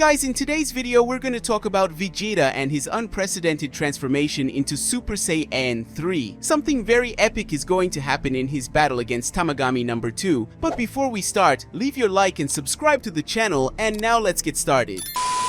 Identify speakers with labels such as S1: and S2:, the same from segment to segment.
S1: Guys, in today's video we're going to talk about Vegeta and his unprecedented transformation into Super Saiyan 3. Something very epic is going to happen in his battle against Tamagami number 2. But before we start, leave your like and subscribe to the channel, and now let's get started.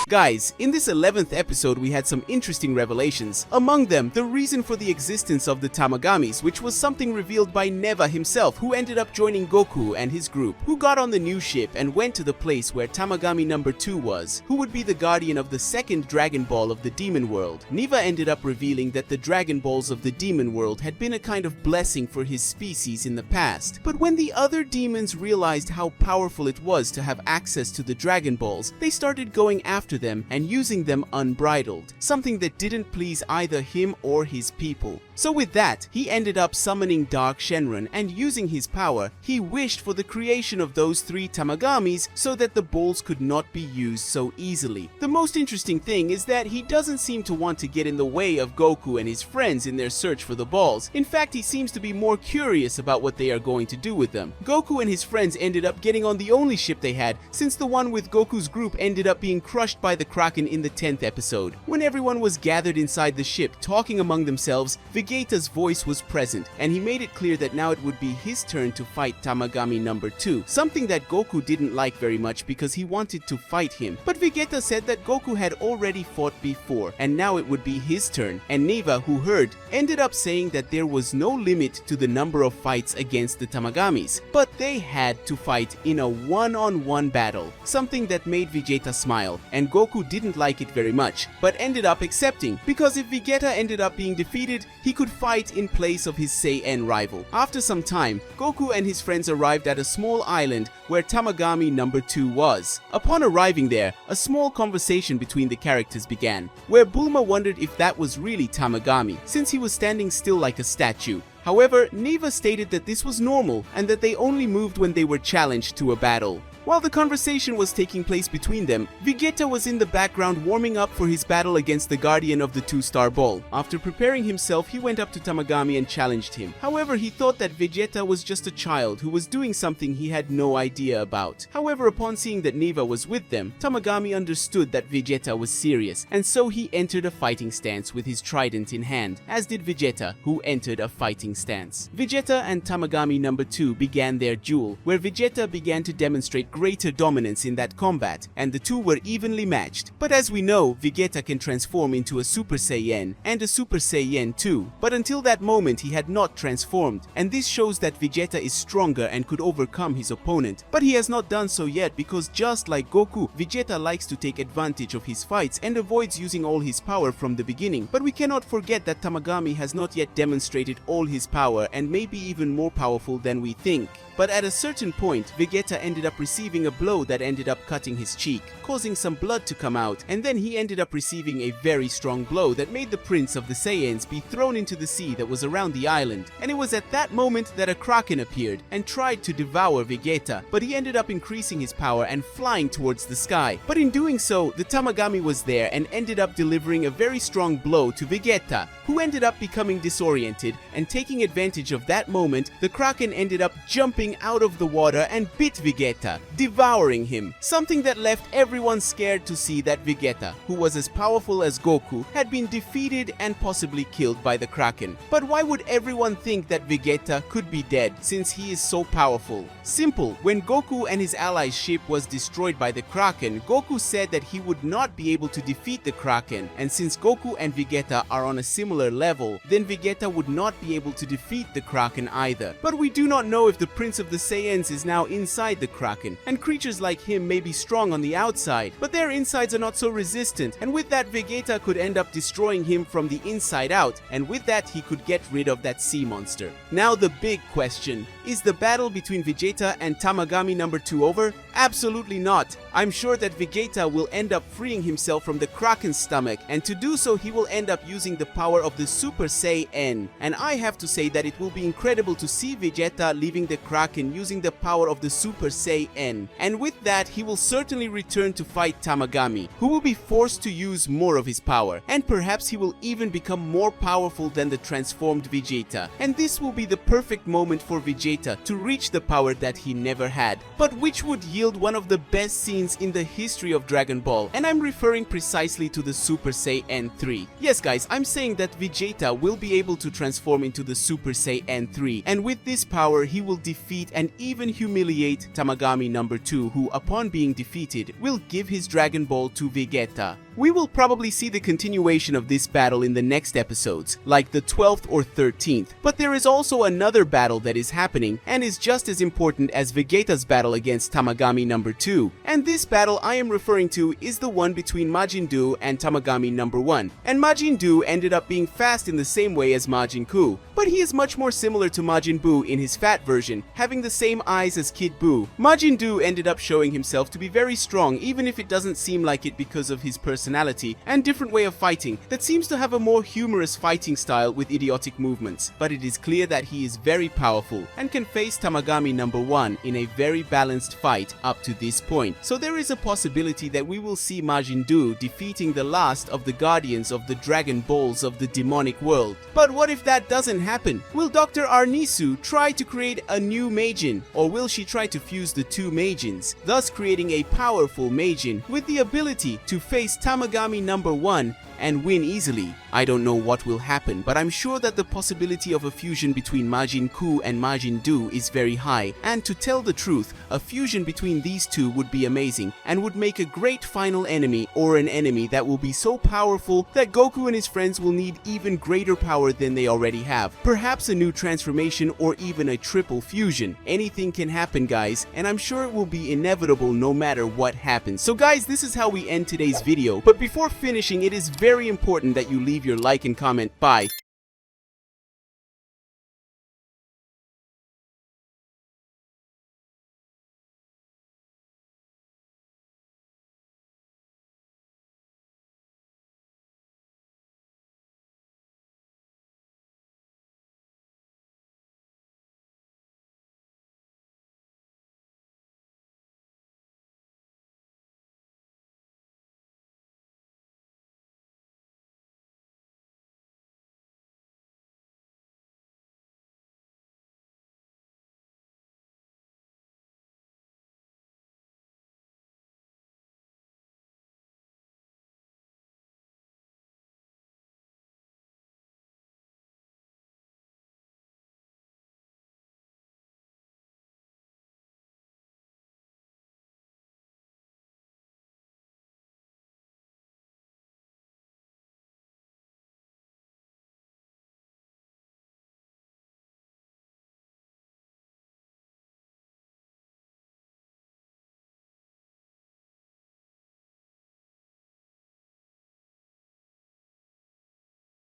S1: Guys, in this 11th episode we had some interesting revelations. Among them, the reason for the existence of the Tamagamis, which was something revealed by Neva himself, who ended up joining Goku and his group, who got on the new ship and went to the place where Tamagami number 2 was, who would be the guardian of the second Dragon Ball of the Demon World. Neva ended up revealing that the Dragon Balls of the Demon World had been a kind of blessing for his species in the past. But when the other demons realized how powerful it was to have access to the Dragon Balls, they started going after them and using them unbridled, something that didn't please either him or his people. So with that, he ended up summoning Dark Shenron, and using his power, he wished for the creation of those 3 Tamagamis so that the balls could not be used so easily. The most interesting thing is that he doesn't seem to want to get in the way of Goku and his friends in their search for the balls. In fact, he seems to be more curious about what they are going to do with them. Goku and his friends ended up getting on the only ship they had, since the one with Goku's group ended up being crushed by the Kraken in the 10th episode. When everyone was gathered inside the ship talking among themselves, Vegeta's voice was present, and he made it clear that now it would be his turn to fight Tamagami number 2, something that Goku didn't like very much because he wanted to fight him. But Vegeta said that Goku had already fought before, and now it would be his turn, and Neva, who heard, ended up saying that there was no limit to the number of fights against the Tamagamis, but they had to fight in a one-on-one battle, something that made Vegeta smile, and Goku didn't like it very much, but ended up accepting, because if Vegeta ended up being defeated, he could fight in place of his Saiyan rival. After some time, Goku and his friends arrived at a small island where Tamagami number 2 was. Upon arriving there, a small conversation between the characters began, where Bulma wondered if that was really Tamagami, since he was standing still like a statue. However, Neva stated that this was normal and that they only moved when they were challenged to a battle. While the conversation was taking place between them, Vegeta was in the background warming up for his battle against the guardian of the 2-star ball. After preparing himself, he went up to Tamagami and challenged him. However, he thought that Vegeta was just a child who was doing something he had no idea about. However, upon seeing that Neva was with them, Tamagami understood that Vegeta was serious, and so he entered a fighting stance with his trident in hand, as did Vegeta, who entered a fighting stance. Vegeta and Tamagami number 2 began their duel, where Vegeta began to demonstrate greater dominance in that combat, and the two were evenly matched. But as we know, Vegeta can transform into a Super Saiyan and a Super Saiyan 2, but until that moment he had not transformed, and this shows that Vegeta is stronger and could overcome his opponent. But he has not done so yet, because just like Goku, Vegeta likes to take advantage of his fights and avoids using all his power from the beginning. But we cannot forget that Tamagami has not yet demonstrated all his power, and may be even more powerful than we think. But at a certain point, Vegeta ended up receiving a blow that ended up cutting his cheek, causing some blood to come out, and then he ended up receiving a very strong blow that made the Prince of the Saiyans be thrown into the sea that was around the island. And it was at that moment that a Kraken appeared and tried to devour Vegeta, but he ended up increasing his power and flying towards the sky. But in doing so, the Tamagami was there and ended up delivering a very strong blow to Vegeta, who ended up becoming disoriented, and taking advantage of that moment, the Kraken ended up jumping out of the water and bit Vegeta, devouring him, something that left everyone scared to see that Vegeta, who was as powerful as Goku, had been defeated and possibly killed by the Kraken. But why would everyone think that Vegeta could be dead, since he is so powerful? Simple. When Goku and his allies' ship was destroyed by the Kraken, Goku said that he would not be able to defeat the Kraken, and since Goku and Vegeta are on a similar level, then Vegeta would not be able to defeat the Kraken either. But we do not know if the Prince of the Saiyans is now inside the Kraken, and creatures like him may be strong on the outside, but their insides are not so resistant, and with that Vegeta could end up destroying him from the inside out, and with that he could get rid of that sea monster. Now the big question, is the battle between Vegeta and Tamagami number 2 over? Absolutely not. I'm sure that Vegeta will end up freeing himself from the Kraken's stomach, and to do so he will end up using the power of the Super Saiyan. And I have to say that it will be incredible to see Vegeta leaving the Kraken using the power of the Super Saiyan. And with that, he will certainly return to fight Tamagami, who will be forced to use more of his power, and perhaps he will even become more powerful than the transformed Vegeta. And this will be the perfect moment for Vegeta Vegeta to reach the power that he never had, but which would yield one of the best scenes in the history of Dragon Ball, and I'm referring precisely to the Super Saiyan 3. Yes guys, I'm saying that Vegeta will be able to transform into the Super Saiyan 3, and with this power he will defeat and even humiliate Tamagami number 2, who upon being defeated will give his Dragon Ball to Vegeta. We will probably see the continuation of this battle in the next episodes, like the 12th or 13th, but there is also another battle that is happening and is just as important as Vegeta's battle against Tamagami number 2, and this battle I am referring to is the one between Majin and Tamagami number 1, and Majin ended up being fast in the same way as Majin Buu, but he is much more similar to Majin Buu in his fat version, having the same eyes as Kid Buu. Majin ended up showing himself to be very strong, even if it doesn't seem like it because of his personality and different way of fighting that seems to have a more humorous fighting style with idiotic movements, but it is clear that he is very powerful and can face Tamagami number 1 in a very balanced fight up to this point. So there is a possibility that we will see Majin defeating the last of the guardians of the Dragon Balls of the demonic world. But what if that doesn't happen? Will Dr. Arnisu try to create a new Majin, or will she try to fuse the two Majins, thus creating a powerful Majin with the ability to face Tamagami number 1 and win easily? I don't know what will happen, but I'm sure that the possibility of a fusion between Majin and Majin is very high, and to tell the truth, a fusion between these two would be amazing and would make a great final enemy, or an enemy that will be so powerful that Goku and his friends will need even greater power than they already have. Perhaps a new transformation or even a triple fusion. Anything can happen guys, and I'm sure it will be inevitable no matter what happens. So guys, this is how we end today's video, but before finishing, it is very important that you leave your like and comment by